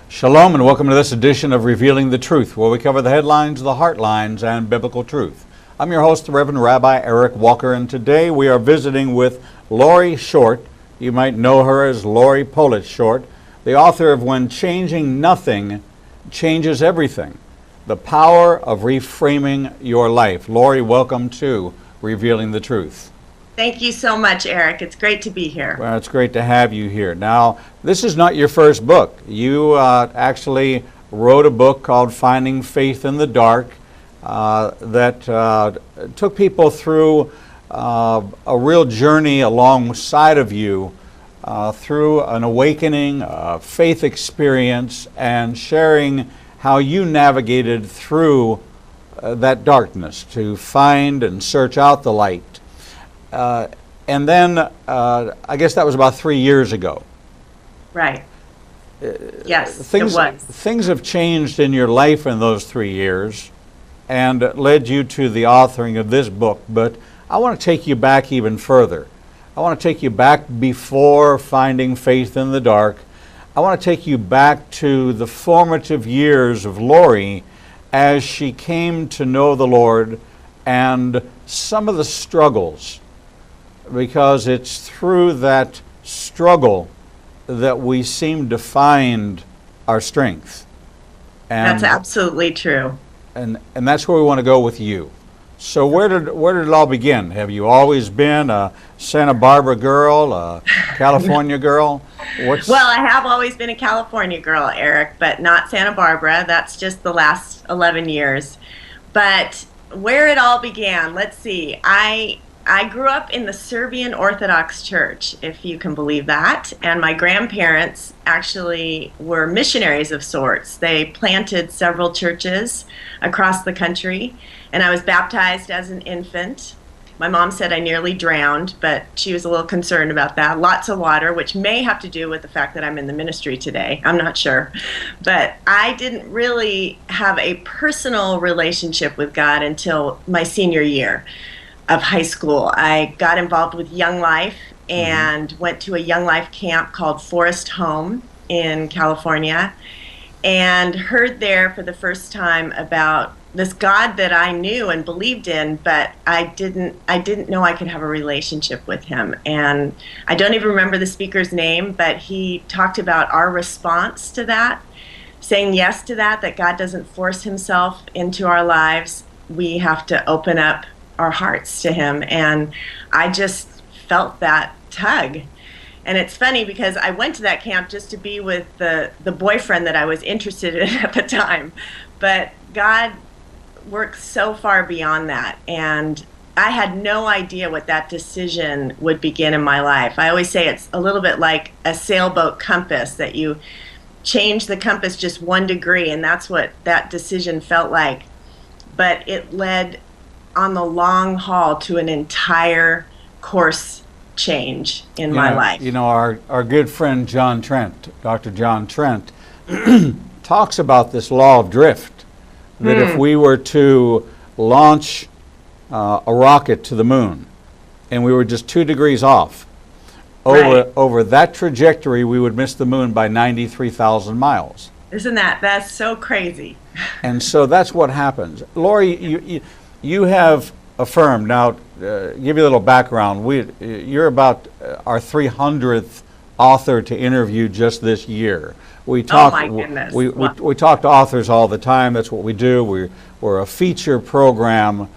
Shalom and welcome to this edition of Revealing the Truth, where we cover the headlines, the heartlines, and biblical truth. I'm your host, the Reverend Rabbi Eric Walker, and today we are visiting with Laurie Short. You might know her as Laurie Polit Short, the author of When Changing Nothing Changes Everything, the power of reframing your life. Laurie, welcome to Revealing the Truth. Thank you so much, Eric. It's great to be here. Well, it's great to have you here. Now, this is not your first book. You actually wrote a book called Finding Faith in the Dark that took people through a real journey alongside of you through an awakening, a faith experience, and sharing how you navigated through that darkness to find and search out the light. And then I guess that was about 3 years ago. Right. Yes, things, it was. Things have changed in your life in those 3 years and led you to the authoring of this book. But I want to take you back even further. I want to take you back before Finding Faith in the Dark. I want to take you back to the formative years of Laurie as she came to know the Lord and some of the struggles, because it's through that struggle that we seem to find our strength. And that's absolutely true. And that's where we want to go with you. So where did it all begin? Have you always been a Santa Barbara girl, a California girl? Well, I have always been a California girl, Eric, but not Santa Barbara. That's just the last 11 years. But where it all began, let's see. I grew up in the Serbian Orthodox Church, if you can believe that, and my grandparents actually were missionaries of sorts. They planted several churches across the country, and I was baptized as an infant. My mom said I nearly drowned, but she was a little concerned about that. Lots of water, which may have to do with the fact that I'm in the ministry today. I'm not sure. But I didn't really have a personal relationship with God until my senior year of high school. I got involved with Young Life and went to a Young Life camp called Forest Home in California, and heard there for the first time about this God that I knew and believed in, but I didn't know I could have a relationship with him. And I don't even remember the speaker's name, but he talked about our response to that, saying yes to that God doesn't force himself into our lives. We have to open up our hearts to him. And I just felt that tug. And it's funny because I went to that camp just to be with the boyfriend that I was interested in at the time. But God worked so far beyond that. And I had no idea what that decision would begin in my life. I always say it's a little bit like a sailboat compass, that you change the compass just 1 degree, and that's what that decision felt like. But it led on the long haul to an entire course change in my life. You know, our good friend John Trent, Dr. John Trent, talks about this law of drift, that if we were to launch a rocket to the moon and we were just 2 degrees off, over that trajectory we would miss the moon by 93,000 miles. Isn't that's so crazy? And so that's what happens. Laurie, you have affirmed, now give you a little background, you're about our 300th author to interview just this year. We talk, oh my goodness. We talk to authors all the time. That's what we do. We're a feature program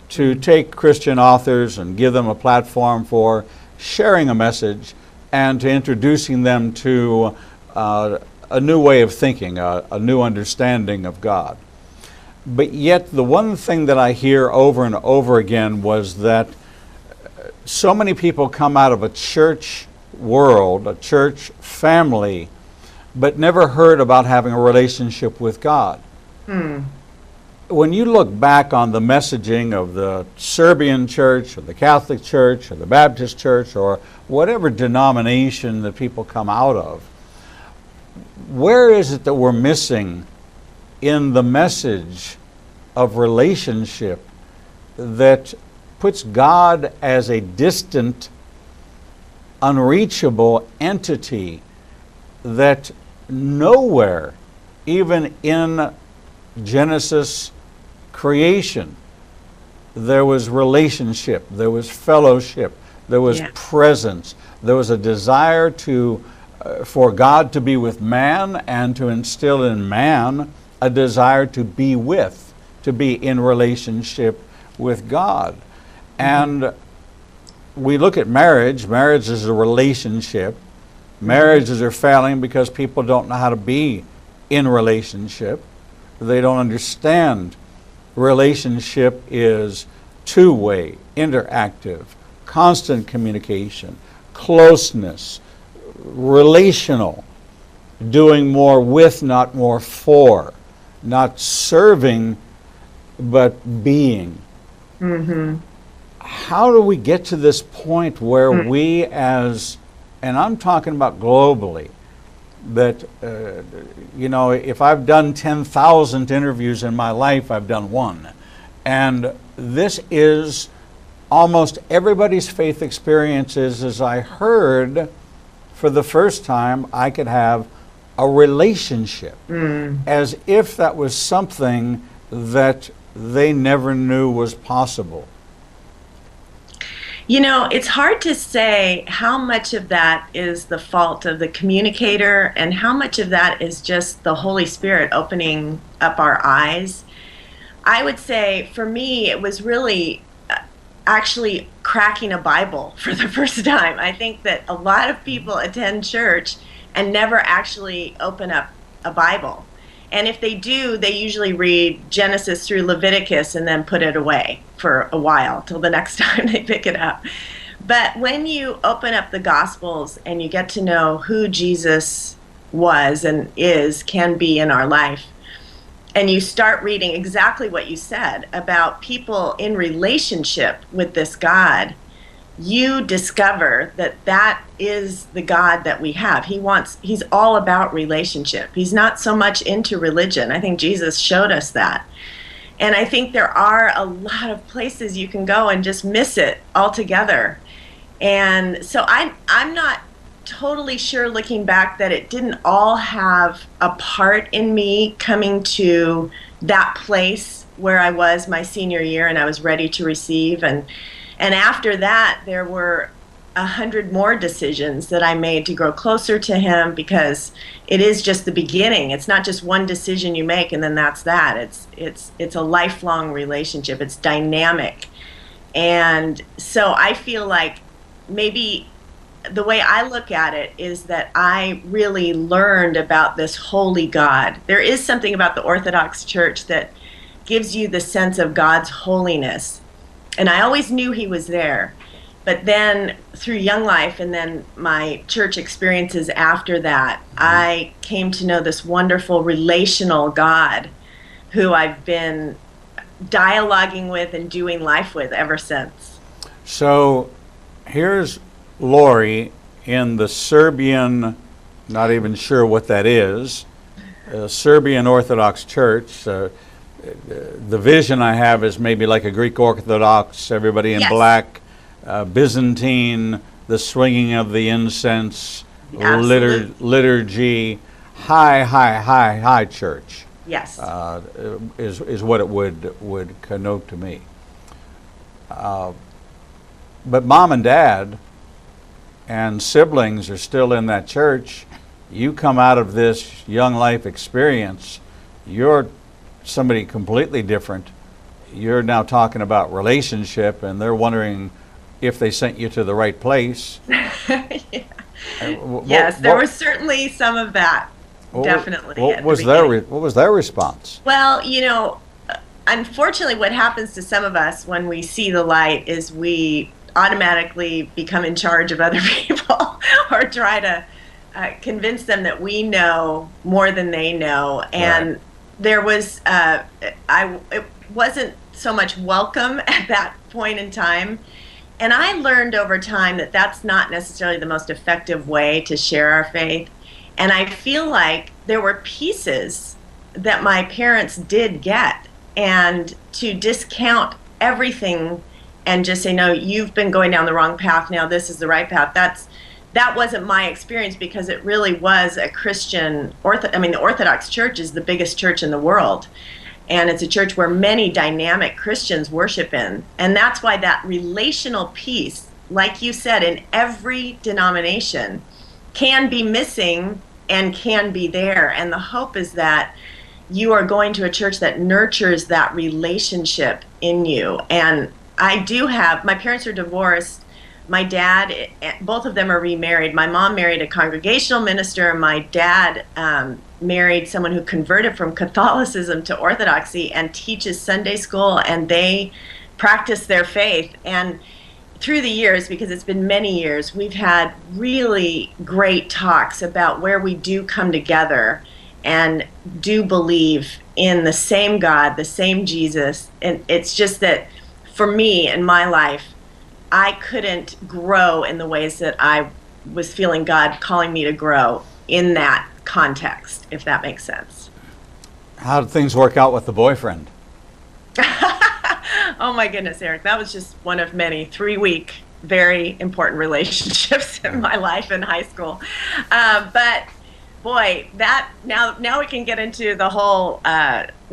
to take Christian authors and give them a platform for sharing a message and to introducing them to a new way of thinking, a new understanding of God. But yet the one thing that I hear over and over again was that so many people come out of a church world, a church family, but never heard about having a relationship with God. When you look back on the messaging of the Serbian church or the Catholic church or the Baptist church or whatever denomination that people come out of, where is it that we're missing in the message of relationship that puts God as a distant, unreachable entity that nowhere even in Genesis creation, there was relationship, there was fellowship, there was presence, there was a desire for God to be with man and to instill in man a desire to be in relationship with God. And we look at marriage. Marriage is a relationship. Marriages are failing because people don't know how to be in relationship. They don't understand relationship is two-way, interactive, constant communication, closeness, relational, doing more with, not more for, not serving, but being. How do we get to this point where we and I'm talking about globally, that, if I've done 10,000 interviews in my life, I've done one. And this is almost everybody's faith experiences, as I heard for the first time I could have a relationship, as if that was something that they never knew was possible. It's hard to say how much of that is the fault of the communicator and how much of that is just the Holy Spirit opening up our eyes. I would say for me, it was really actually cracking a Bible for the first time. I think that a lot of people attend church and never actually open up a Bible. And if they do, they usually read Genesis through Leviticus and then put it away for a while till the next time they pick it up. But when you open up the Gospels and you get to know who Jesus was and can be in our life, and you start reading exactly what you said about people in relationship with this God, you discover that is the God that we have. He's all about relationship. He's not so much into religion. I think Jesus showed us that. And I think there are a lot of places you can go and just miss it altogether. And so I'm not totally sure, looking back, that it didn't all have a part in me coming to that place where I was my senior year and I was ready to receive. And after that, there were 100 more decisions that I made to grow closer to him, because it is just the beginning. It's not just one decision you make and then that's that. It's a lifelong relationship. It's dynamic. And so I feel like maybe the way I look at it is that I really learned about this holy God. There is something about the Orthodox Church that gives you the sense of God's holiness. And I always knew he was there. But then through Young Life and then my church experiences after that, I came to know this wonderful relational God who I've been dialoguing with and doing life with ever since. So here's Laurie in the Serbian, not even sure what that is, Serbian Orthodox Church. The vision I have is maybe like a Greek Orthodox, everybody in black, Byzantine, the swinging of the incense, liturgy, high church. Yes. Is what it would connote to me. But mom and dad and siblings are still in that church. You come out of this Young Life experience, you're somebody completely different. You're now talking about relationship, and they're wondering if they sent you to the right place. Yes, there was certainly some of that. Definitely. What was their response? Well, unfortunately, what happens to some of us when we see the light is we automatically become in charge of other people or try to convince them that we know more than they know. And there was, it wasn't so much welcome at that point in time. And I learned over time that that's not necessarily the most effective way to share our faith. And I feel like there were pieces that my parents did get, and to discount everything and just say, no, you've been going down the wrong path, now this is the right path, that wasn't my experience, because it really was a Christian, the Orthodox Church is the biggest church in the world. And it's a church where many dynamic Christians worship in. And that's why that relational piece, like you said, in every denomination can be missing and can be there. And the hope is that you are going to a church that nurtures that relationship in you. And I do have, my parents are divorced. My dad, both of them are remarried. My mom married a congregational minister. My dad married someone who converted from Catholicism to Orthodoxy and teaches Sunday school, and they practice their faith. And through the years, because it's been many years, we've had really great talks about where we do come together and do believe in the same God, the same Jesus. And it's just that for me in my life, I couldn't grow in the ways that I was feeling God calling me to grow in that context, if that makes sense. How did things work out with the boyfriend? Oh my goodness, Eric, that was just one of many 3-week, very important relationships in my life in high school. But boy, that now we can get into the whole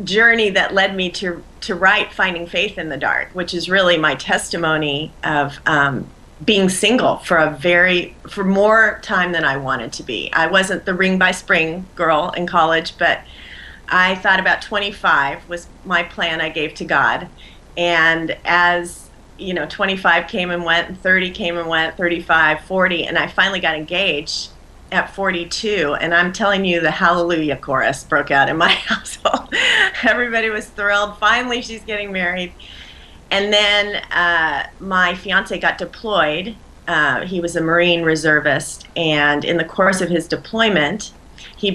journey that led me to write Finding Faith in the Dark, which is really my testimony of being single for more time than I wanted to be. I wasn't the ring by spring girl in college, but I thought about 25 was my plan I gave to God. And as 25 came and went, 30 came and went, 35, 40, and I finally got engaged at 42, and I'm telling you, the hallelujah chorus broke out in my household. Everybody was thrilled. Finally, she's getting married. And then my fiance got deployed. He was a Marine reservist, and in the course of his deployment, his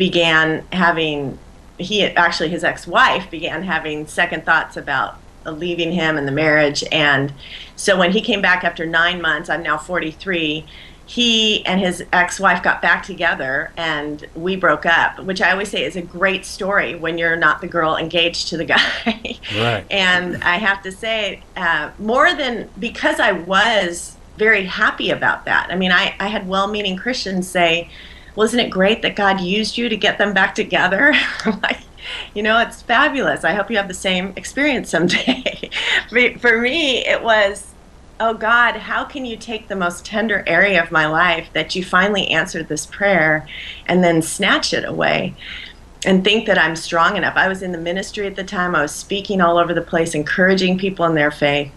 ex-wife began having second thoughts about leaving him and the marriage. And so when he came back after 9 months, I'm now 43, he and his ex-wife got back together and we broke up, which I always say is a great story when you're not the girl engaged to the guy. Right. And I have to say, because I was very happy about that. I mean, I had well-meaning Christians say, well, isn't it great that God used you to get them back together? I'm like, it's fabulous. I hope you have the same experience someday. For me, it was, oh God, how can you take the most tender area of my life that you finally answered this prayer and then snatch it away and think that I'm strong enough? I was in the ministry at the time. I was speaking all over the place, encouraging people in their faith.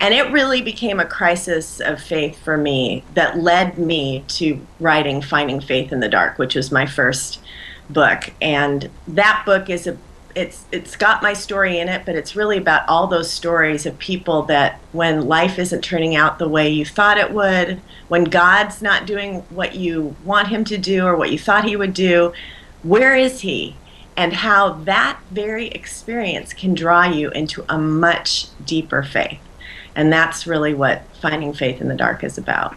And it really became a crisis of faith for me that led me to writing Finding Faith in the Dark, which was my first book. And that book is it's got my story in it, but it's really about all those stories of people that when life isn't turning out the way you thought it would, when God's not doing what you want him to do or what you thought he would do, where is he? And how that very experience can draw you into a much deeper faith. And that's really what Finding Faith in the Dark is about.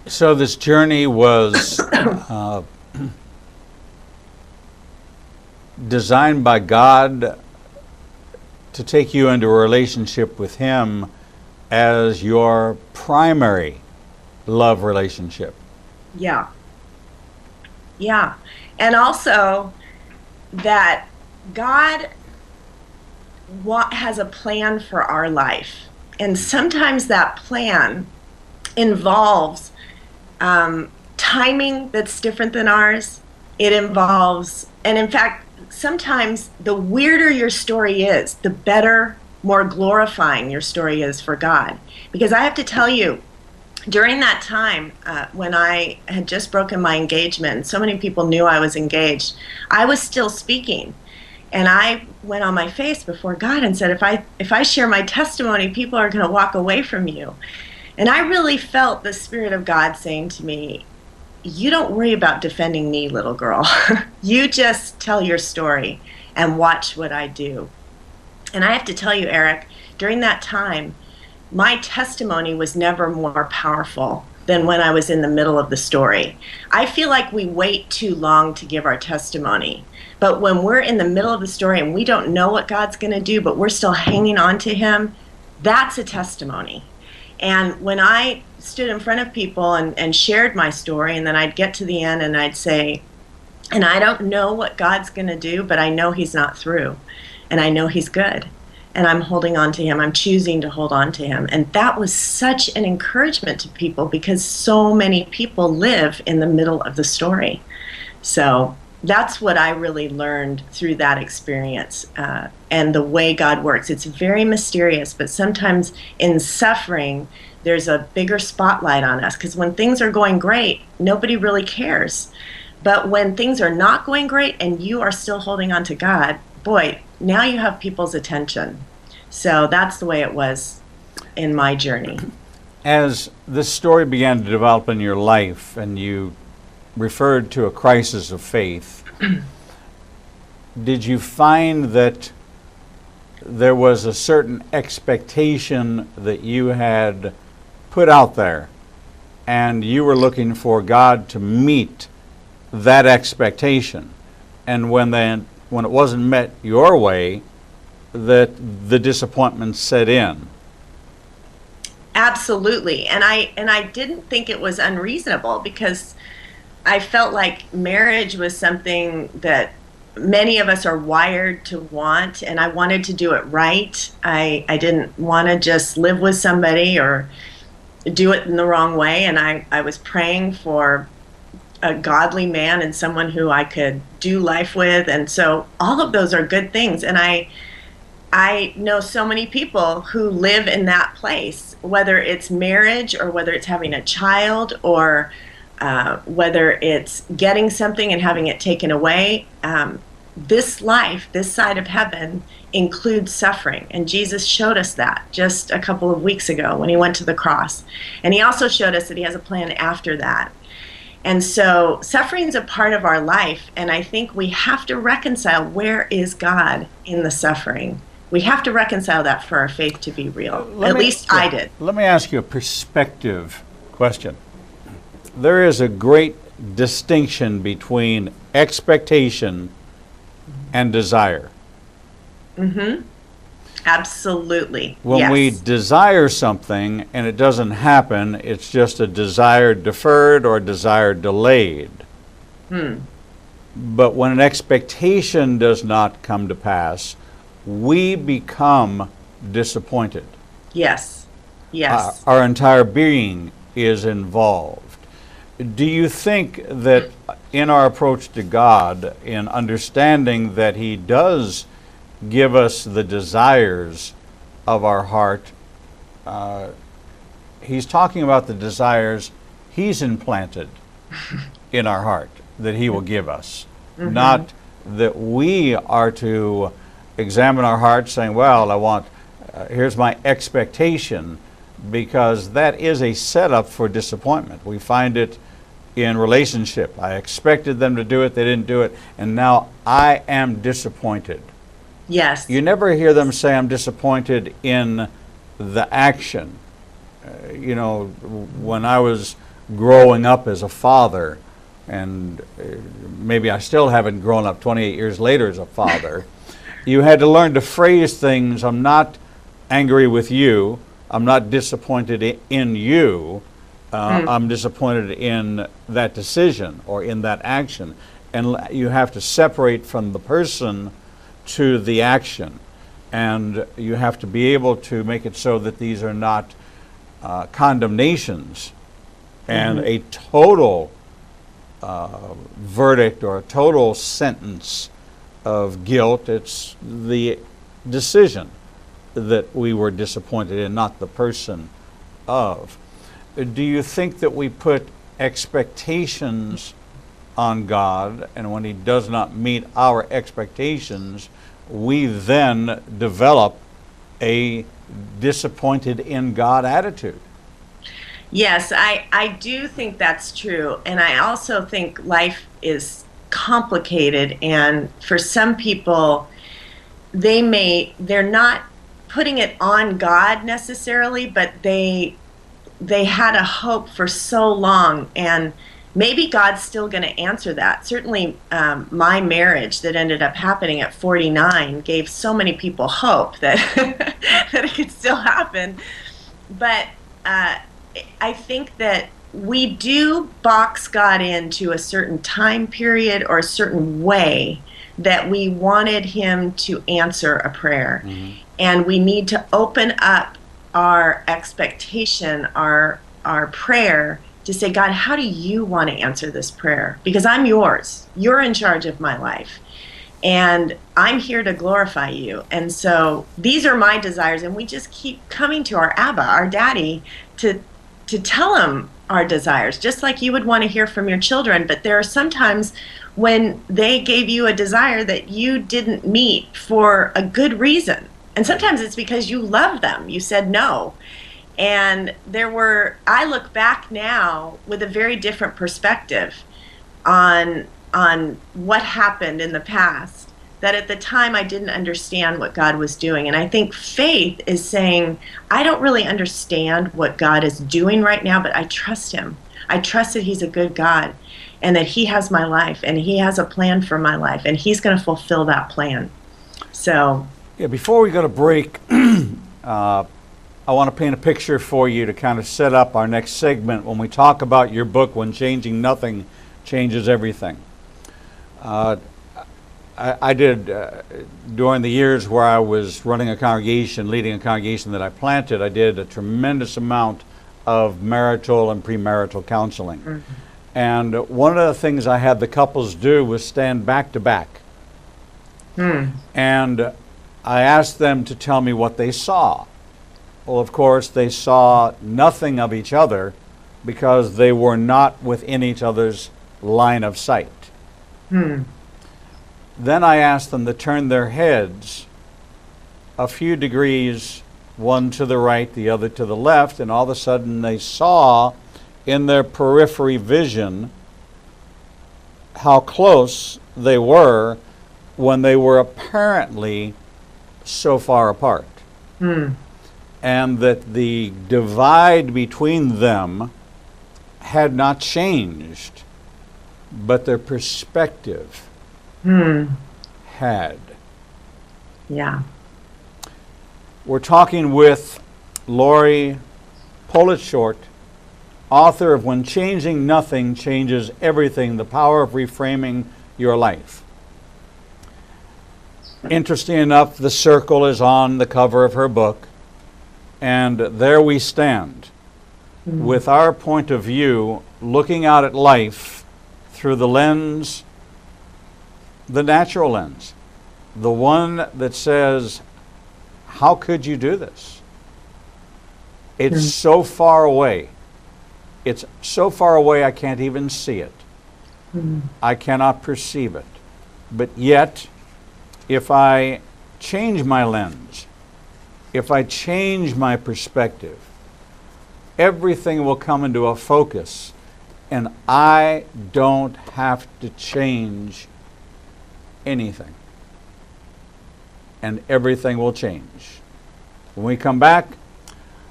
So this journey was designed by God to take you into a relationship with him as your primary love relationship. Yeah. And also that God has a plan for our life. And sometimes that plan involves timing that's different than ours. It involves, and in fact, sometimes the weirder your story is, the better, more glorifying your story is for God. Because I have to tell you, during that time when I had just broken my engagement, and so many people knew I was engaged, I was still speaking. And I went on my face before God and said, if I share my testimony, people are going to walk away from you. And I really felt the Spirit of God saying to me, you don't worry about defending me, little girl. You just tell your story and watch what I do. And I have to tell you, Eric, during that time, my testimony was never more powerful than when I was in the middle of the story. I feel like we wait too long to give our testimony. But when we're in the middle of the story and we don't know what God's going to do, but we're still hanging on to him, that's a testimony. And when I stood in front of people and shared my story, and then I'd get to the end and I'd say, and I don't know what God's going to do, but I know he's not through, and I know he's good, and I'm holding on to him. I'm choosing to hold on to him. And that was such an encouragement to people, because so many people live in the middle of the story. So that's what I really learned through that experience, and the way God works. It's very mysterious, but sometimes in suffering, there's a bigger spotlight on us, because when things are going great, nobody really cares. But when things are not going great and you are still holding on to God, boy, now you have people's attention. So that's the way it was in my journey. As this story began to develop in your life, and you referred to a crisis of faith, did you find that there was a certain expectation that you had put out there, and you were looking for God to meet that expectation, and when it wasn't met your way, that the disappointment set in? Absolutely. And I didn't think it was unreasonable, because I felt like marriage was something that many of us are wired to want, and I wanted to do it right. I didn't want to just live with somebody or do it in the wrong way, and I was praying for a godly man and someone who I could do life with. And so all of those are good things. And I know so many people who live in that place, whether it's marriage or whether it's having a child, or whether it's getting something and having it taken away. This life, this side of heaven, includes suffering. And Jesus showed us that just a couple of weeks ago when he went to the cross. And he also showed us that he has a plan after that. And so suffering is a part of our life, and I think we have to reconcile, where is God in the suffering? We have to reconcile that for our faith to be real. At least I did. Let me ask you a perspective question. There is a great distinction between expectation and desire. Mm-hmm. Absolutely. When we desire something and it doesn't happen, it's just a desire deferred or a desire delayed. But when an expectation does not come to pass, we become disappointed. Yes. Yes. Our entire being is involved. Do you think that in our approach to God, in understanding that he does give us the desires of our heart, he's talking about the desires he's implanted in our heart that he will give us, not that we are to examine our hearts saying, well, I want, here's my expectation, because that is a setup for disappointment. We find it in relationship. I expected them to do it, they didn't do it, and now I am disappointed. Yes. You never hear them say, I'm disappointed in the action. You know, when I was growing up as a father, and maybe I still haven't grown up 28 years later as a father, you had to learn to phrase things, I'm not angry with you, I'm not disappointed in you, I'm disappointed in that decision or in that action. And you have to separate from the person to the action, and you have to be able to make it so that these are not condemnations and a total verdict or a total sentence of guilt. It's the decision that we were disappointed in, not the person of. Do you think that we put expectations on God, and when he does not meet our expectations, we then develop a disappointed in God attitude? Yes, I do think that's true. And I also think life is complicated, and for some people, they're not putting it on God necessarily, but they had a hope for so long, and maybe God's still going to answer that. Certainly, my marriage that ended up happening at 49 gave so many people hope that that it could still happen. But I think that we do box God into a certain time period or a certain way that we wanted him to answer a prayer. Mm-hmm. And we need to open up our expectation, our prayer to say, God, how do you want to answer this prayer? Because I'm yours. You're in charge of my life. And I'm here to glorify you. And so these are my desires. And we just keep coming to our Abba, our daddy, to tell him our desires, just like you would want to hear from your children. But there are sometimes when they gave you a desire that you didn't meet for a good reason. And sometimes it's because you love them. You said no. And I look back now with a very different perspective on what happened in the past, that at the time I didn't understand what God was doing. And I think faith is saying, I don't really understand what God is doing right now, but I trust him. I trust that he's a good God and that he has my life and he has a plan for my life and he's going to fulfill that plan. So, yeah, before we go to break, I want to paint a picture for you to kind of set up our next segment when we talk about your book, When Changing Nothing Changes Everything. I did, during the years where I was running a congregation, leading a congregation that I planted, I did a tremendous amount of marital and premarital counseling. Mm-hmm. And one of the things I had the couples do was stand back to back. And I asked them to tell me what they saw. Well, of course, they saw nothing of each other because they were not within each other's line of sight. Then I asked them to turn their heads a few degrees, one to the right, the other to the left, and all of a sudden they saw in their periphery vision how close they were when they were apparently so far apart. And that the divide between them had not changed, but their perspective had. Yeah. We're talking with Laurie Short, author of When Changing Nothing Changes Everything, The Power of Reframing Your Life. Interesting enough, the circle is on the cover of her book. And there we stand with our point of view, looking out at life through the lens, the natural lens, the one that says, how could you do this? It's so far away. It's so far away I can't even see it. I cannot perceive it. But yet, if I change my lens, if I change my perspective, everything will come into a focus, and I don't have to change anything. And everything will change. When we come back,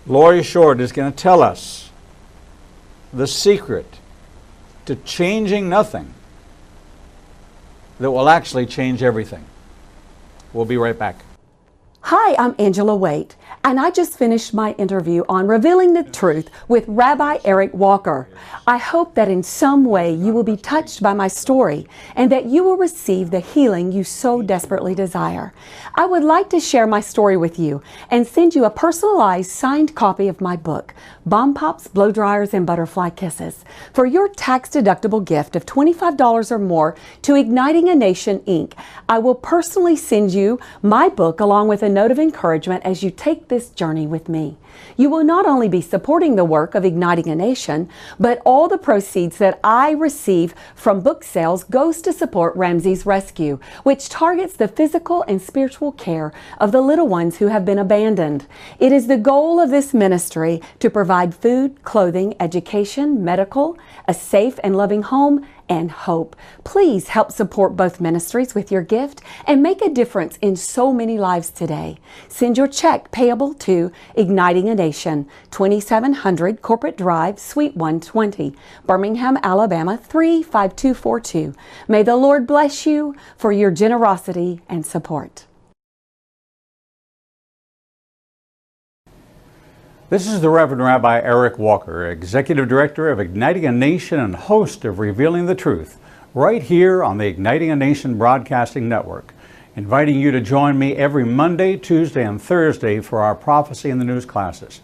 Laurie Short is going to tell us the secret to changing nothing that will actually change everything. We'll be right back. Hi, I'm Angela Waite, and I just finished my interview on Revealing the Truth with Rabbi Eric Walker. I hope that in some way you will be touched by my story and that you will receive the healing you so desperately desire. I would like to share my story with you and send you a personalized signed copy of my book, Bomb Pops, Blow Dryers, and Butterfly Kisses, for your tax-deductible gift of $25 or more to Igniting a Nation, Inc. I will personally send you my book along with a note of encouragement as you take this journey with me. You will not only be supporting the work of Igniting a Nation, but all the proceeds that I receive from book sales goes to support Ramsey's Rescue, which targets the physical and spiritual care of the little ones who have been abandoned. It is the goal of this ministry to provide food, clothing, education, medical, a safe and loving home, and hope. Please help support both ministries with your gift and make a difference in so many lives today. Send your check payable to Igniting a Nation, 2700 Corporate Drive, Suite 120, Birmingham, Alabama 35242. May the Lord bless you for your generosity and support. This is the Reverend Rabbi Eric Walker, Executive Director of Igniting a Nation and host of Revealing the Truth, right here on the Igniting a Nation Broadcasting Network, inviting you to join me every Monday, Tuesday, and Thursday for our Prophecy in the News classes.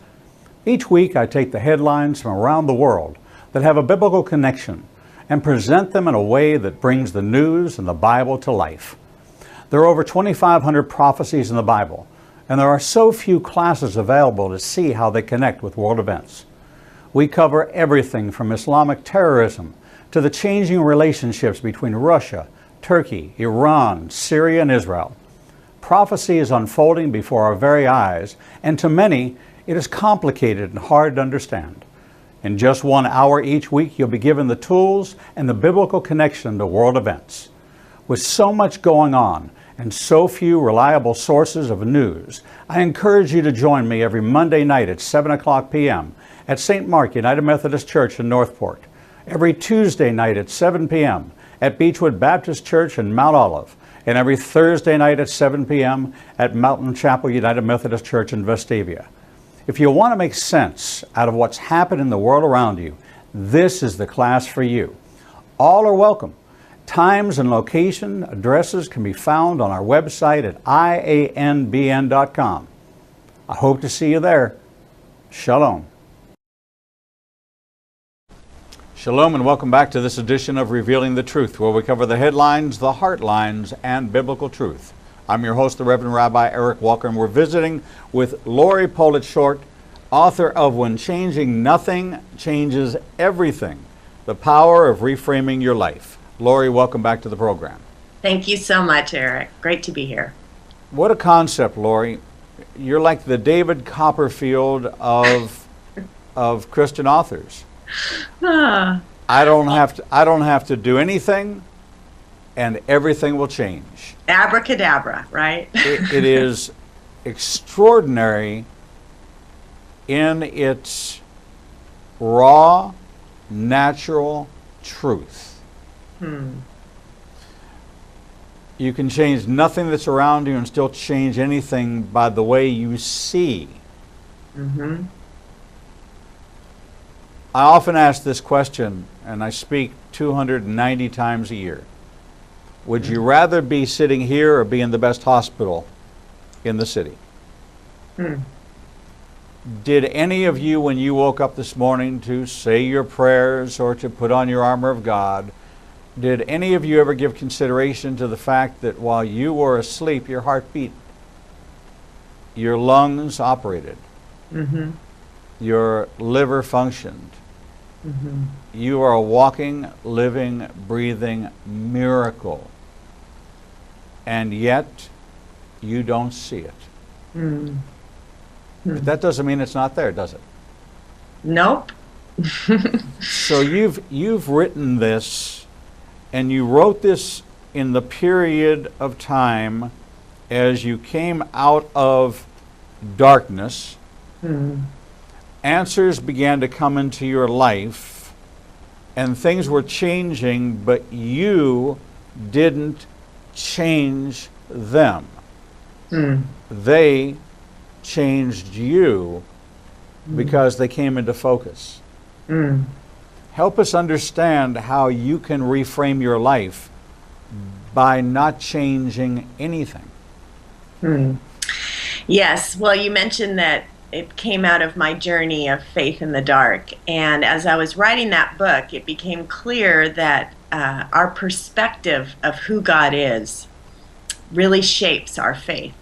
Each week I take the headlines from around the world that have a biblical connection and present them in a way that brings the news and the Bible to life. There are over 2,500 prophecies in the Bible, and there are so few classes available to see how they connect with world events. We cover everything from Islamic terrorism to the changing relationships between Russia, Turkey, Iran, Syria, and Israel. Prophecy is unfolding before our very eyes, and to many, it is complicated and hard to understand. In just 1 hour each week, you'll be given the tools and the biblical connection to world events. With so much going on and so few reliable sources of news, I encourage you to join me every Monday night at 7 o'clock p.m. at St. Mark United Methodist Church in Northport, every Tuesday night at 7 p.m. at Beechwood Baptist Church in Mount Olive, and every Thursday night at 7 p.m. at Mountain Chapel United Methodist Church in Vestavia. If you want to make sense out of what's happened in the world around you, this is the class for you. All are welcome. Times and location addresses can be found on our website at ianbn.com. I hope to see you there. Shalom. Shalom and welcome back to this edition of Revealing the Truth, where we cover the headlines, the heartlines, and biblical truth. I'm your host, the Reverend Rabbi Eric Walker, and we're visiting with Laurie Short, author of When Changing Nothing Changes Everything, The Power of Reframing Your Life. Laurie, welcome back to the program. Thank you so much, Eric. Great to be here. What a concept, Laurie. You're like the David Copperfield of Christian authors. I don't have to do anything, and everything will change. Abracadabra, right? It is extraordinary in its raw, natural truth. You can change nothing that's around you and still change anything by the way you see. I often ask this question, and I speak 290 times a year. Would you rather be sitting here or be in the best hospital in the city? Did any of you, when you woke up this morning to say your prayers or to put on your armor of God, did any of you ever give consideration to the fact that while you were asleep, your heart beat, your lungs operated, your liver functioned? You are a walking, living, breathing miracle, and yet you don't see it. But that doesn't mean it's not there, does it? Nope. So you've written this, and you wrote this in the period of time as you came out of darkness. Answers began to come into your life, and things were changing, but you didn't change them. They changed you because they came into focus. Help us understand how you can reframe your life by not changing anything. Yes, well, you mentioned that it came out of my journey of faith in the dark. And as I was writing that book, it became clear that our perspective of who God is really shapes our faith.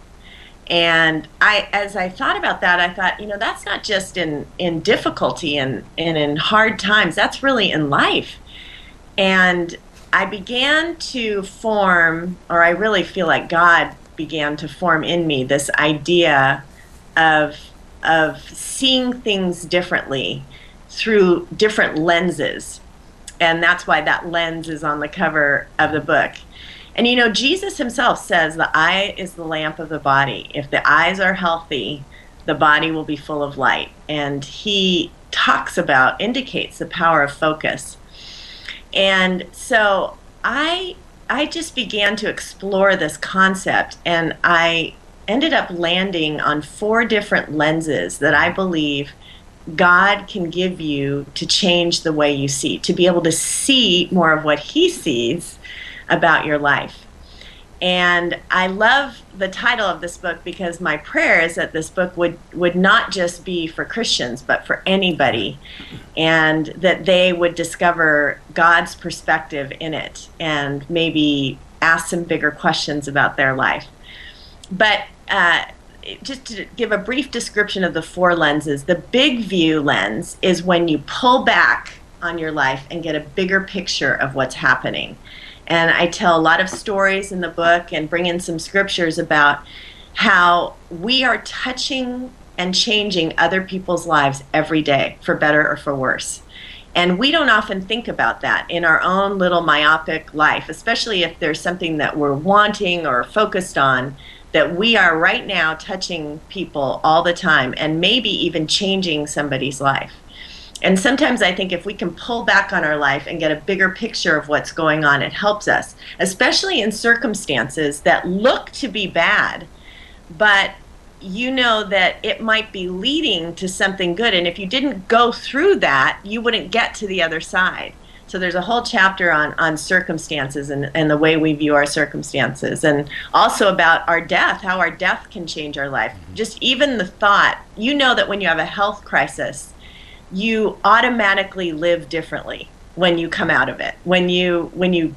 And as I thought about that, I thought, that's not just in difficulty and in hard times, that's really in life. And I began to form, or I really feel like God began to form in me this idea of seeing things differently through different lenses. And that's why that lens is on the cover of the book. And Jesus himself says the eye is the lamp of the body. If the eyes are healthy, the body will be full of light. And he indicates the power of focus. And so I just began to explore this concept, and I ended up landing on 4 different lenses that I believe God can give you to change the way you see, to be able to see more of what He sees about your life. And I love the title of this book because my prayer is that this book would not just be for Christians, but for anybody, and that they would discover God's perspective in it and maybe ask some bigger questions about their life. But just to give a brief description of the 4 lenses, the big view lens is when you pull back on your life and get a bigger picture of what's happening. And I tell a lot of stories in the book and bring in some scriptures about how we are touching and changing other people's lives every day, for better or for worse. And we don't often think about that in our own little myopic life, especially if there's something that we're wanting or focused on, that we are right now touching people all the time and maybe even changing somebody's life. And sometimes I think if we can pull back on our life and get a bigger picture of what's going on, it helps us, especially in circumstances that look to be bad, but you know that it might be leading to something good. And if you didn't go through that, you wouldn't get to the other side. So there's a whole chapter on circumstances and the way we view our circumstances, and also about our death, how our death can change our life. Just even the thought, you know that when you have a health crisis, you automatically live differently when you come out of it. When you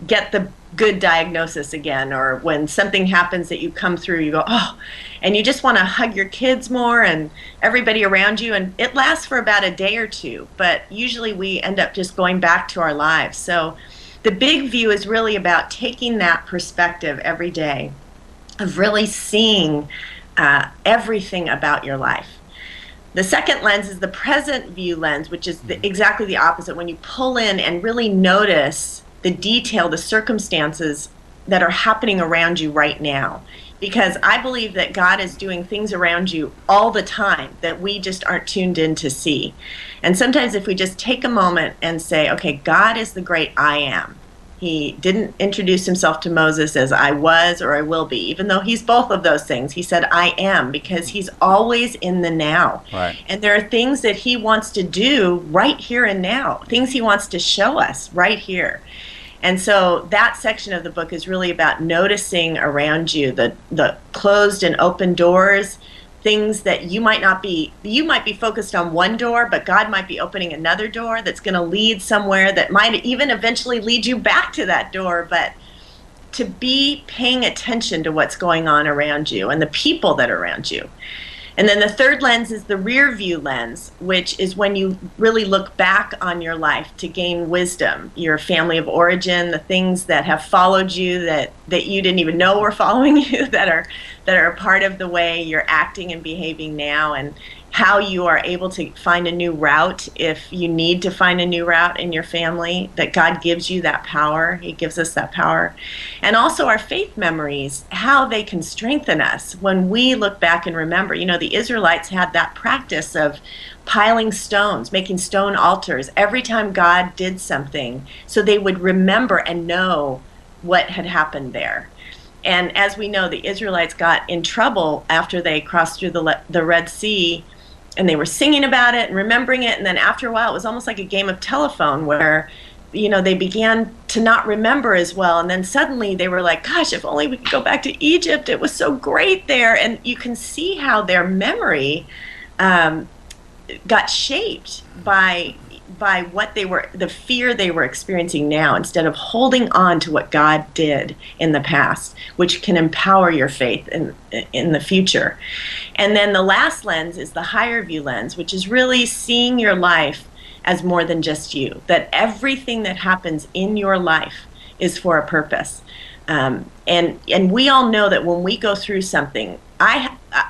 get the good diagnosis again, or when something happens that you come through, you go, oh, and you just want to hug your kids more and everybody around you, and it lasts for about a day or two, but usually we end up just going back to our lives. So the big view is really about taking that perspective every day of really seeing everything about your life. The second lens is the present view lens, which is exactly the opposite, when you pull in and really notice the detail, the circumstances that are happening around you right now. Because I believe that God is doing things around you all the time that we just aren't tuned in to see. And sometimes if we just take a moment and say, okay, God is the great I am. He didn't introduce himself to Moses as I was or I will be, even though he's both of those things. He said I am, because he's always in the now. Right. And there are things that he wants to do right here and now, things he wants to show us right here. And so that section of the book is really about noticing around you the closed and open doors, things that you might be focused on one door, but God might be opening another door that's going to lead somewhere that might even eventually lead you back to that door. But to be paying attention to what's going on around you and the people that are around you. And then the third lens is the rear view lens, which is when you really look back on your life to gain wisdom, your family of origin, the things that have followed you that you didn't even know were following you, that are a part of the way you're acting and behaving now, and how you are able to find a new route if you need to find a new route in your family, that God gives you that power. He gives us that power. And also our faith memories, how they can strengthen us when we look back and remember. You know, the Israelites had that practice of piling stones, making stone altars every time God did something, so they would remember and know what had happened there. And as we know, the Israelites got in trouble after they crossed through the Red Sea, and they were singing about it and remembering it, and then after a while it was almost like a game of telephone where, you know, they began to not remember as well, and then suddenly they were like, gosh, if only we could go back to Egypt, it was so great there. And you can see how their memory got shaped by what the fear they were experiencing now, instead of holding on to what God did in the past, which can empower your faith in the future. And then the last lens is the higher view lens, which is really seeing your life as more than just you, that everything that happens in your life is for a purpose. And we all know that when we go through something,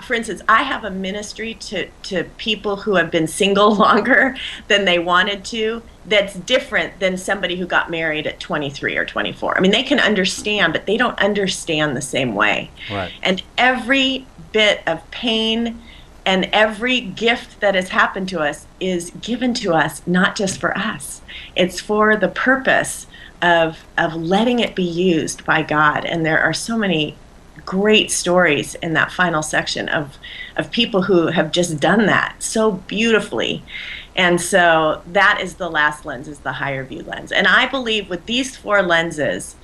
for instance, I have a ministry to people who have been single longer than they wanted to, that's different than somebody who got married at 23 or 24. I mean, they can understand, but they don't understand the same way. Right. And every bit of pain and every gift that has happened to us is given to us not just for us. It's for the purpose of letting it be used by God. And there are so many great stories in that final section of people who have just done that so beautifully. And so that is the last lens, is the higher view lens. And I believe with these 4 lenses,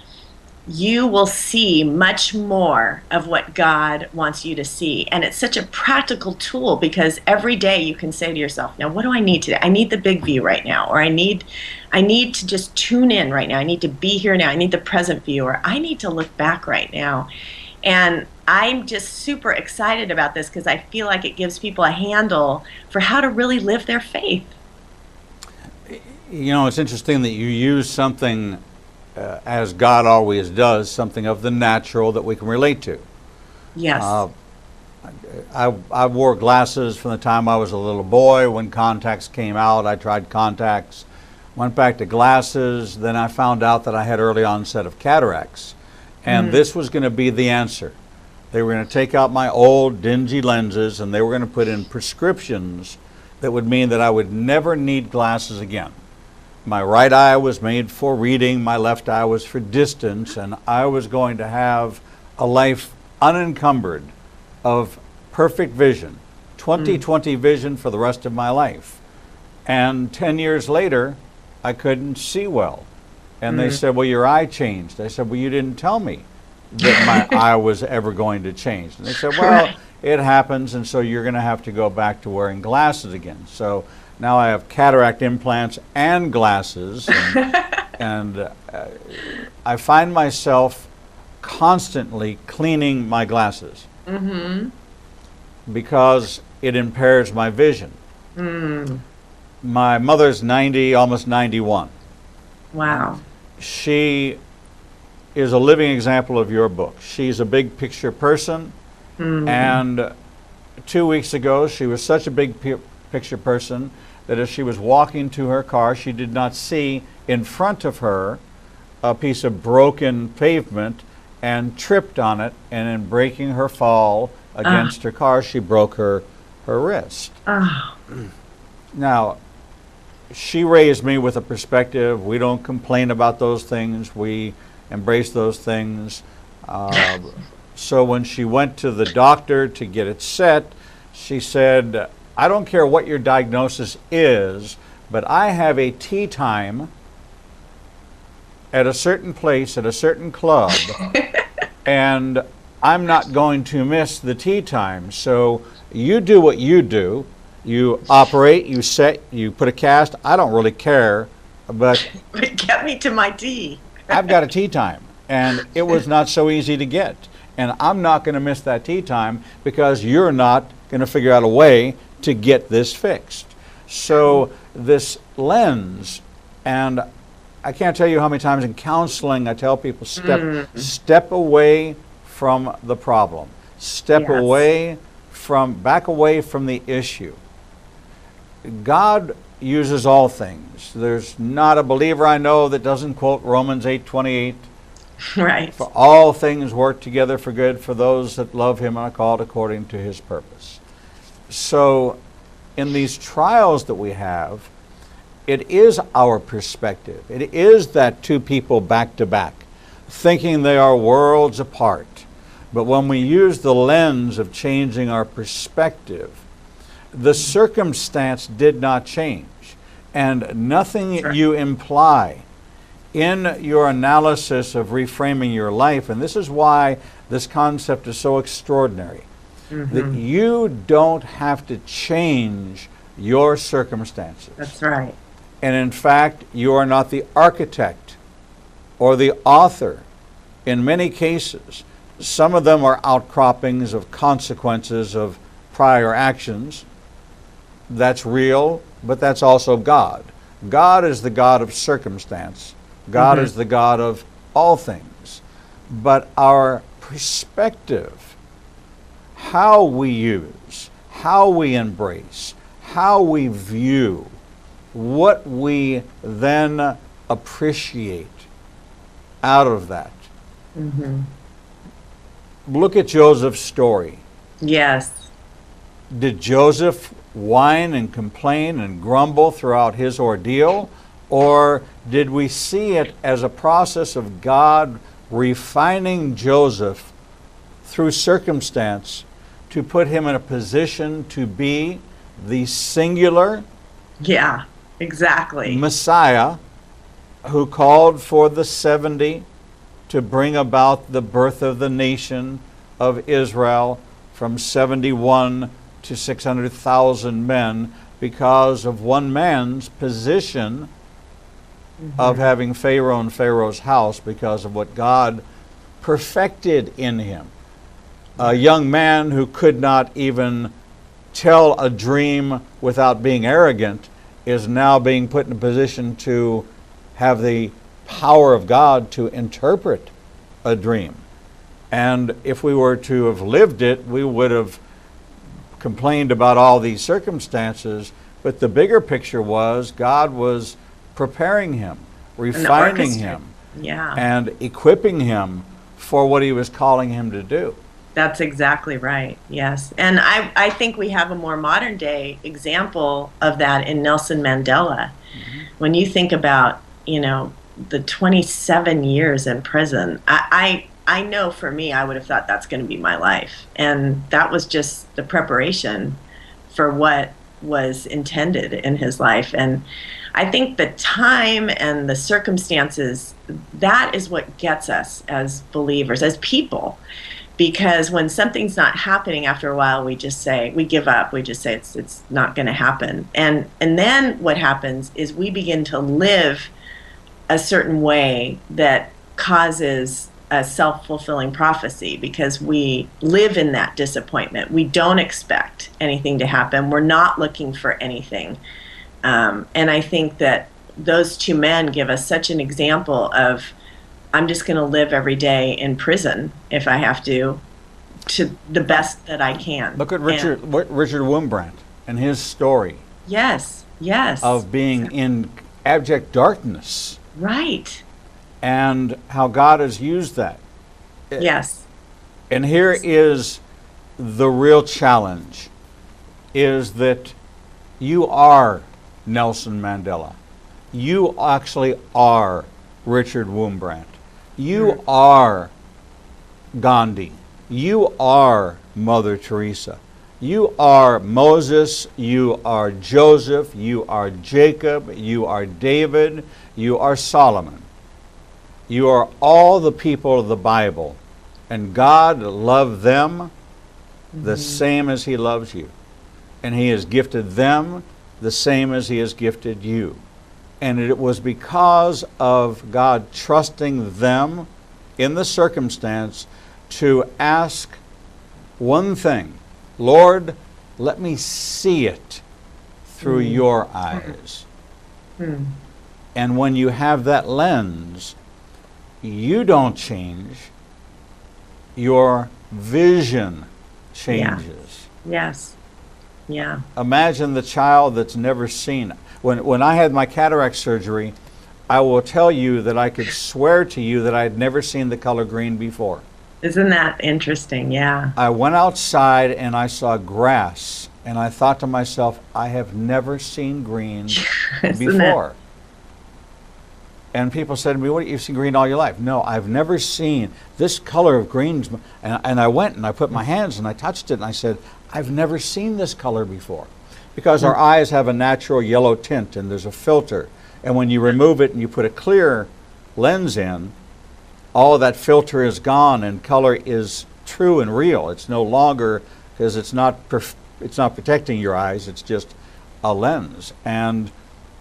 you will see much more of what God wants you to see. And it's such a practical tool, because every day you can say to yourself, now what do I need today? I need the big view right now, or I need to just tune in right now. I need to be here now. I need the present view, or I need to look back right now. And I'm just super excited about this, because I feel like it gives people a handle for how to really live their faith. You know, it's interesting that you use something, as God always does, something of the natural that we can relate to. Yes. I wore glasses from the time I was a little boy. When contacts came out, I tried contacts, went back to glasses. Then I found out that I had early onset of cataracts. And this was going to be the answer. They were going to take out my old dingy lenses, and they were going to put in prescriptions that would mean that I would never need glasses again. My right eye was made for reading, my left eye was for distance, and I was going to have a life unencumbered of perfect vision, 20/20 vision for the rest of my life. And 10 years later, I couldn't see well. And they said, well, your eye changed. I said, well, you didn't tell me that my eye was ever going to change. And they said, well, it happens, and so you're going to have to go back to wearing glasses again. So now I have cataract implants and glasses, and I find myself constantly cleaning my glasses because it impairs my vision. My mother's 90, almost 91. Wow. She is a living example of your book. She's a big picture person, and 2 weeks ago she was such a big picture person that as she was walking to her car, she did not see in front of her a piece of broken pavement and tripped on it, and in breaking her fall against her car, she broke her wrist. Now, she raised me with a perspective. We don't complain about those things. We embrace those things. So when she went to the doctor to get it set, she said, I don't care what your diagnosis is, but I have a tea time at a certain place, at a certain club, and I'm not going to miss the tea time. So you do what you do. You operate, you set, you put a cast. I don't really care, but get me to my tea. I've got a tea time, and it was not so easy to get. And I'm not going to miss that tea time because you're not going to figure out a way to get this fixed. So this lens, and I can't tell you how many times in counseling I tell people, step away from the problem. Step away from, back away from the issue. God uses all things. There's not a believer I know that doesn't quote Romans 8:28. Right. For all things work together for good for those that love him and are called according to his purpose. So in these trials that we have, it is our perspective. It is that two people back to back, thinking they are worlds apart. But when we use the lens of changing our perspective, the circumstance did not change. And nothing you imply in your analysis of reframing your life, and this is why this concept is so extraordinary, that you don't have to change your circumstances. That's right. And in fact, you are not the architect or the author. In many cases, some of them are outcroppings of consequences of prior actions. That's real, but that's also God. God is the God of circumstance. God is the God of all things. But our perspective, how we use, how we embrace, how we view, what we then appreciate out of that. Look at Joseph's story. Yes. Did Joseph whine and complain and grumble throughout his ordeal? Or did we see it as a process of God refining Joseph through circumstance to put him in a position to be the singular Yeah, exactly. Messiah who called for the 70 to bring about the birth of the nation of Israel from 71 to 600,000 men because of one man's position of having Pharaoh in Pharaoh's house because of what God perfected in him. A young man who could not even tell a dream without being arrogant is now being put in a position to have the power of God to interpret a dream. And if we were to have lived it, we would have complained about all these circumstances, but the bigger picture was God was preparing him, refining him, and equipping him for what he was calling him to do. That's exactly right. Yes. And I think we have a more modern day example of that in Nelson Mandela. When you think about, the 27 years in prison, I know for me, I would have thought that's going to be my life. And that was just the preparation for what was intended in his life. And I think the time and the circumstances, that is what gets us as believers, as people. Because when something's not happening after a while, we just say, we give up. We just say it's not going to happen. And then what happens is we begin to live a certain way that causes a self-fulfilling prophecy because we live in that disappointment. We don't expect anything to happen. We're not looking for anything. And I think that those two men give us such an example of, I'm just going to live every day in prison if I have to the best that I can. Look at Richard Wurmbrand and his story. Yes. Of being in abject darkness. Right. And how God has used that. Yes. And here is the real challenge, is that you are Nelson Mandela. You actually are Richard Wurmbrand. You are Gandhi. You are Mother Teresa. You are Moses. You are Joseph. You are Jacob. You are David. You are Solomon. You are all the people of the Bible. And God loved them the same as he loves you. And he has gifted them the same as he has gifted you. And it was because of God trusting them in the circumstance to ask one thing: Lord, let me see it through your eyes. And when you have that lens, you don't change, your vision changes. Yes. Yeah. Imagine the child that's never seen. When I had my cataract surgery, I will tell you that I could swear to you that I had never seen the color green before. Isn't that interesting? Yeah. I went outside and I saw grass, and I thought to myself, I have never seen green before. And people said to me, "What, you've seen green all your life?" No, I've never seen this color of greens. And I went and I put my hands and I touched it and I said, I've never seen this color before. Because our eyes have a natural yellow tint and there's a filter. And when you remove it and you put a clear lens in, all of that filter is gone and color is true and real. It's no longer, because it's not protecting your eyes, it's just a lens. And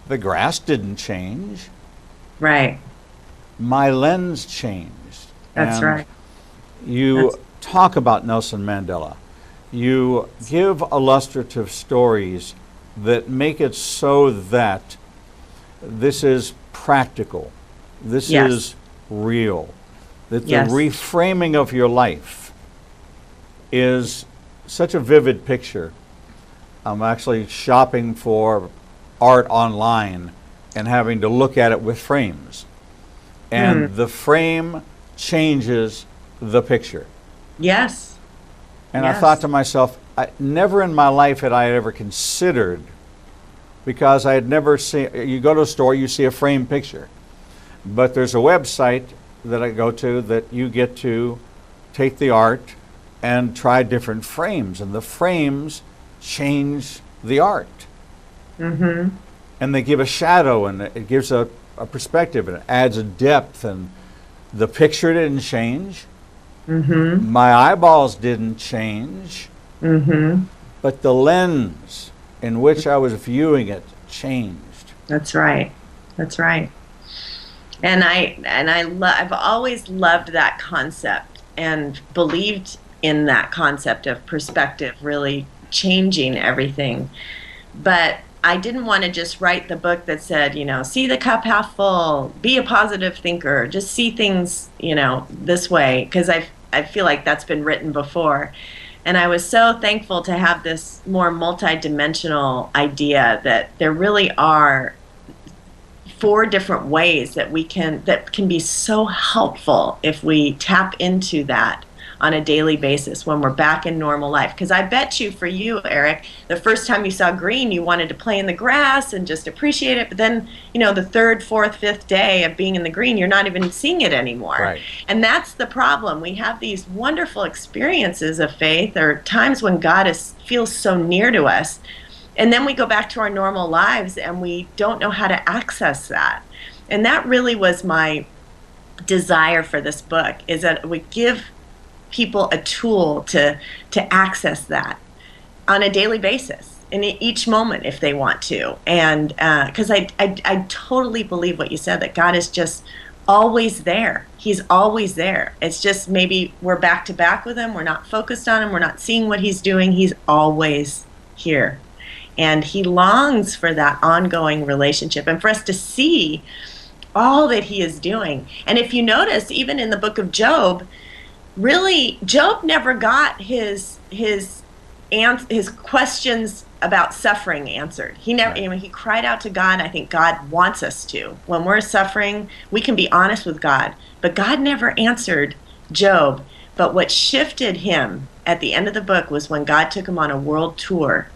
the grass didn't change. Right. My lens changed. That's right. You talk about Nelson Mandela. You give illustrative stories that make it so that this is practical. This is real. That the reframing of your life is such a vivid picture. I'm actually shopping for art online and having to look at it with frames. And the frame changes the picture. Yes. And I thought to myself, never in my life had I ever considered, because I had never seen, you go to a store, you see a framed picture. But there's a website that I go to that you get to take the art and try different frames, and the frames change the art. Mm-hmm. And they give a shadow, and it gives a perspective, and it adds a depth, and the picture didn't change. Mm-hmm. My eyeballs didn't change, Mm-hmm. but the lens in which I was viewing it changed. That's right. That's right. And I've always loved that concept and believed in that concept of perspective really changing everything. But I didn't want to just write the book that said, see the cup half full, be a positive thinker, just see things, this way, because I feel like that's been written before. And I was so thankful to have this more multidimensional idea that there really are 4 different ways that can be so helpful if we tap into that on a daily basis when we're back in normal life. Because I bet you, for you, Eric, the first time you saw green, you wanted to play in the grass and just appreciate it. But then, the 3rd, 4th, 5th day of being in the green, you're not even seeing it anymore. Right. And that's the problem. We have these wonderful experiences of faith, or times when God feels so near to us. And then we go back to our normal lives and we don't know how to access that. And that really was my desire for this book, is that we give people a tool to access that on a daily basis, in each moment if they want to. And because I totally believe what you said, that God is just always there. He's always there. It's just maybe we're back to back with him. We're not focused on him. We're not seeing what he's doing. He's always here. And he longs for that ongoing relationship and for us to see all that he is doing. And if you notice, even in the book of Job, really, Job never got his questions about suffering answered. He never, he cried out to God. I think God wants us to. When we're suffering, we can be honest with God. But God never answered Job. But what shifted him at the end of the book was when God took him on a world tour.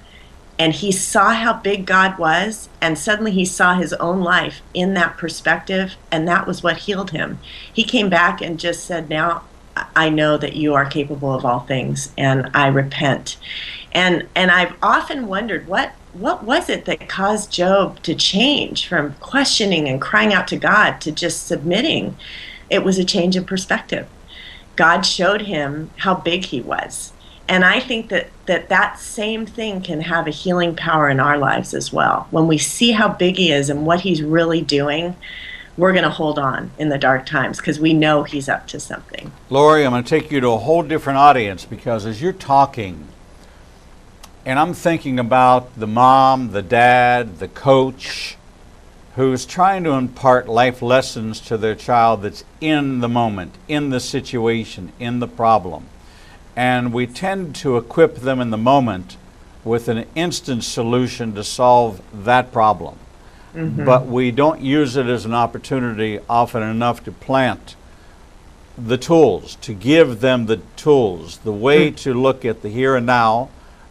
And he saw how big God was, and suddenly he saw his own life in that perspective, and that was what healed him. He came back and just said, now I know that you are capable of all things, and I repent. And I've often wondered, what was it that caused Job to change from questioning and crying out to God to just submitting? It was a change in perspective. God showed him how big he was. And I think that same thing can have a healing power in our lives as well. When we see how big he is and what he's really doing, we're going to hold on in the dark times because we know he's up to something. Laurie, I'm going to take you to a whole different audience, because as you're talking, and I'm thinking about the mom, the dad, the coach, who's trying to impart life lessons to their child that's in the moment, in the situation, in the problem. And we tend to equip them in the moment with an instant solution to solve that problem. Mm-hmm. But we don't use it as an opportunity often enough to plant the tools, to give them the tools, the way to look at the here and now,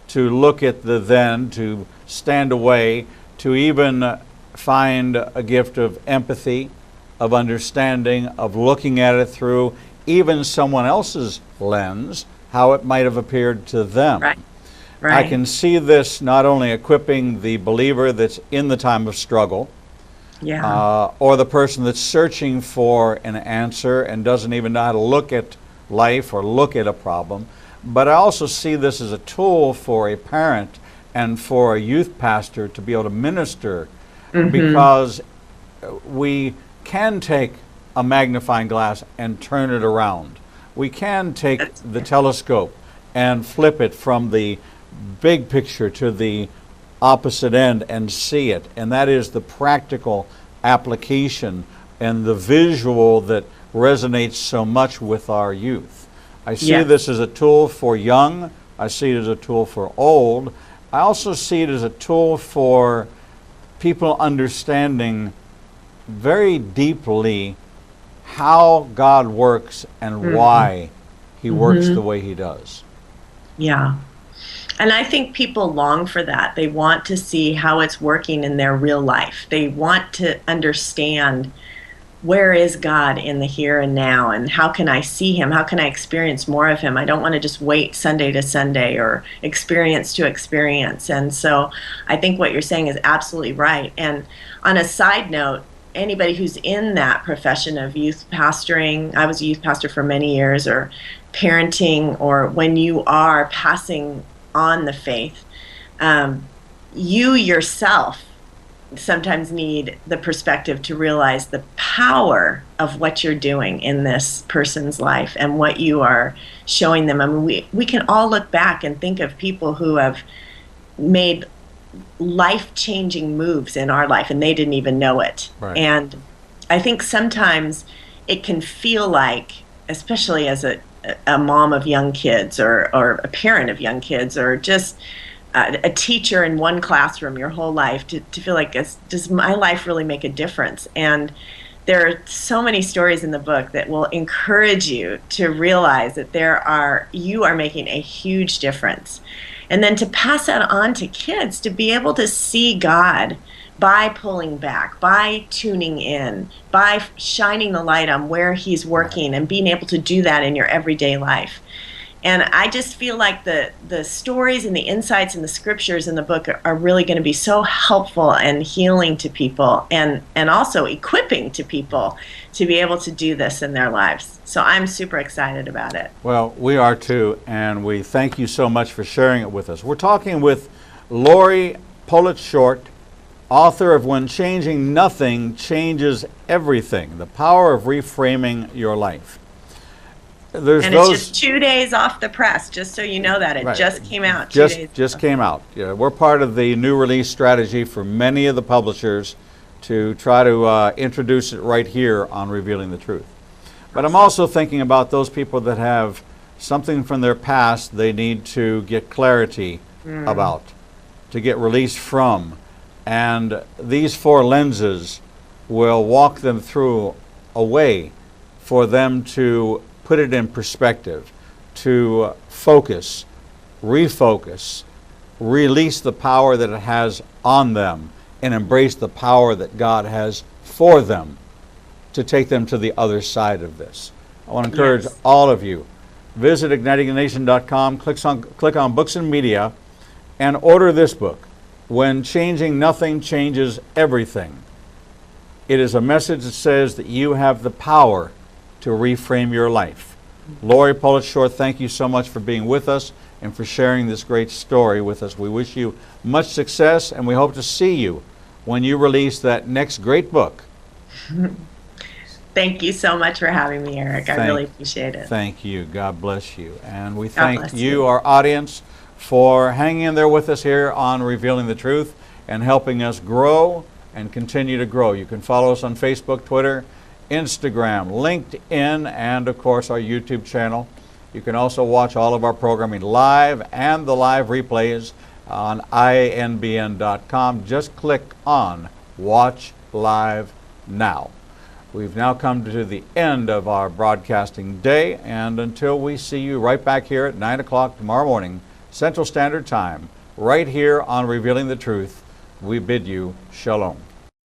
to look at the then, to stand away, to even find a gift of empathy, of understanding, of looking at it through even someone else's lens, how it might have appeared to them. Right. Right. I can see this not only equipping the believer that's in the time of struggle, or the person that's searching for an answer and doesn't even know how to look at life or look at a problem, but I also see this as a tool for a parent and for a youth pastor to be able to minister, because we can take a magnifying glass and turn it around. We can take the telescope and flip it from the big picture to the opposite end and see it. And that is the practical application and the visual that resonates so much with our youth. I see this as a tool for young. I see it as a tool for old. I also see it as a tool for people understanding very deeply how God works and why he works the way he does. Yeah. And I think people long for that. They want to see how it's working in their real life. They want to understand where is God in the here and now, and how can I see him? How can I experience more of him? I don't want to just wait Sunday to Sunday or experience to experience. And so I think what you're saying is absolutely right. And on a side note, anybody who's in that profession of youth pastoring, I was a youth pastor for many years, or parenting, or when you are passing on the faith, you yourself sometimes need the perspective to realize the power of what you're doing in this person's life and what you are showing them. I mean, we can all look back and think of people who have made life-changing moves in our life and they didn't even know it. Right. And I think sometimes it can feel like, especially as a mom of young kids, or a parent of young kids, or just a teacher in one classroom your whole life, to feel like, does my life really make a difference? And there are so many stories in the book that will encourage you to realize that you are making a huge difference. And then to pass that on to kids, to be able to see God by pulling back, by tuning in, by shining the light on where he's working, and being able to do that in your everyday life. And I just feel like the stories and the insights and the scriptures in the book are really going to be so helpful and healing to people, and also equipping to people to be able to do this in their lives. So I'm super excited about it. Well, we are too, and we thank you so much for sharing it with us. We're talking with Laurie Short, author of When Changing Nothing Changes Everything, The Power of Reframing Your Life. It's just 2 days off the press, just so you know that. It just came out 2 days ago. Just came out. Yeah, we're part of the new release strategy for many of the publishers to try to introduce it right here on Revealing the Truth. But I'm also thinking about those people that have something from their past they need to get clarity about, to get released from. And these 4 lenses will walk them through a way for them to put it in perspective, to focus, refocus, release the power that it has on them, and embrace the power that God has for them to take them to the other side of this. I want to encourage all of you, visit ignitingnation.com, click on Books and Media, and order this book, When Changing Nothing Changes Everything. It is a message that says that you have the power to reframe your life. Laurie Short, thank you so much for being with us and for sharing this great story with us. We wish you much success, and we hope to see you when you release that next great book. Thank you so much for having me, Eric. I really appreciate it. Thank you. God bless you. And we thank you, our audience, for hanging in there with us here on Revealing the Truth and helping us grow and continue to grow. You can follow us on Facebook, Twitter, Instagram, LinkedIn, and of course our YouTube channel. You can also watch all of our programming live and the live replays on inbn.com. Just click on Watch Live Now. We've now come to the end of our broadcasting day, and until we see you right back here at 9 o'clock tomorrow morning, Central Standard Time, right here on Revealing the Truth, we bid you shalom.